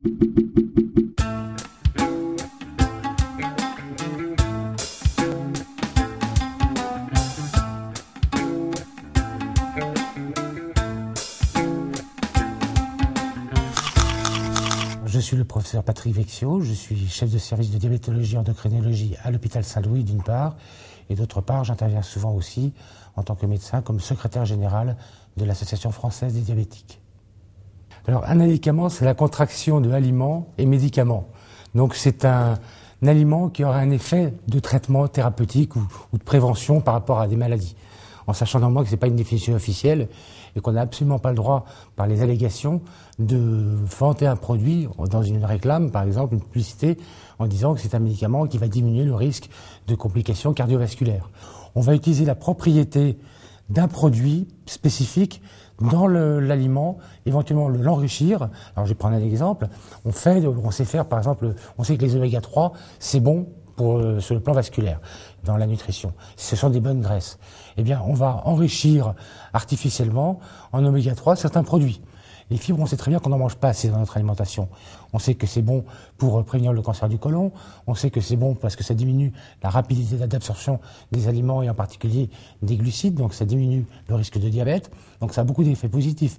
Je suis le professeur Patrick Vexio, je suis chef de service de diabétologie et endocrinologie à l'hôpital Saint-Louis d'une part, et d'autre part j'interviens souvent aussi en tant que médecin comme secrétaire général de l'Association française des diabétiques. Alors un médicament, c'est la contraction de aliments et médicaments. Donc c'est un aliment qui aura un effet de traitement thérapeutique ou de prévention par rapport à des maladies. En sachant néanmoins que ce n'est pas une définition officielle et qu'on n'a absolument pas le droit, par les allégations, de vanter un produit dans une réclame, par exemple une publicité, en disant que c'est un médicament qui va diminuer le risque de complications cardiovasculaires. On va utiliser la propriété d'un produit spécifique dans l'aliment, éventuellement l'enrichir. Alors je vais prendre un exemple. On sait faire, par exemple, on sait que les oméga 3, c'est bon sur le plan vasculaire, dans la nutrition. Ce sont des bonnes graisses. Eh bien, on va enrichir artificiellement en oméga 3 certains produits. Les fibres, on sait très bien qu'on n'en mange pas assez dans notre alimentation. On sait que c'est bon pour prévenir le cancer du côlon. On sait que c'est bon parce que ça diminue la rapidité d'absorption des aliments et en particulier des glucides. Donc ça diminue le risque de diabète. Donc ça a beaucoup d'effets positifs.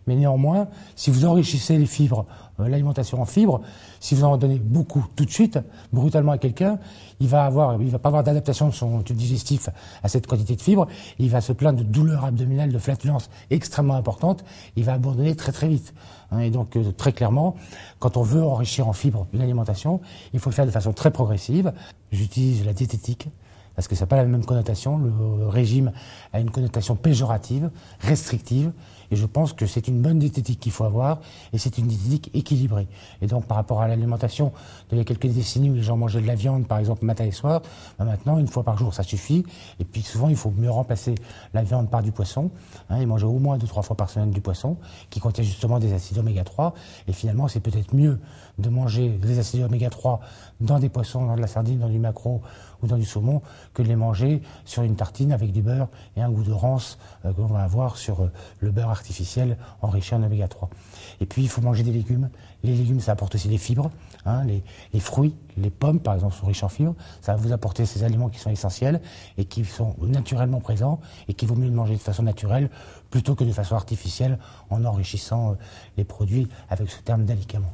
Mais néanmoins, si vous enrichissez les fibres, l'alimentation en fibres, si vous en donnez beaucoup tout de suite, brutalement à quelqu'un, il va pas avoir d'adaptation de son tube digestif à cette quantité de fibres. Il va se plaindre de douleurs abdominales, de flatulences extrêmement importantes. Il va abandonner très très vite. Et donc très clairement, quand on veut enrichir en fibres une alimentation, il faut le faire de façon très progressive. J'utilise la diététique, parce que ça n'a pas la même connotation. Le régime a une connotation péjorative, restrictive, et je pense que c'est une bonne diététique qu'il faut avoir, et c'est une diététique équilibrée. Et donc par rapport à l'alimentation d'il y a quelques décennies où les gens mangeaient de la viande, par exemple, matin et soir, maintenant, une fois par jour, ça suffit. Et puis souvent, il faut mieux remplacer la viande par du poisson, et manger au moins 2-3 fois par semaine du poisson, qui contient justement des acides oméga 3. Et finalement, c'est peut-être mieux de manger des acides oméga 3 dans des poissons, dans de la sardine, dans du maquereau ou dans du saumon, que de les manger sur une tartine avec du beurre et un goût de rance qu'on va avoir sur le beurre artificiel enrichi en oméga 3. Et puis, il faut manger des légumes. Les légumes, ça apporte aussi des fibres. Les fruits, les pommes, par exemple, sont riches en fibres. Ça va vous apporter ces aliments qui sont essentiels et qui sont naturellement présents et qu'il vaut mieux de manger de façon naturelle plutôt que de façon artificielle en enrichissant les produits avec ce terme d'alicament.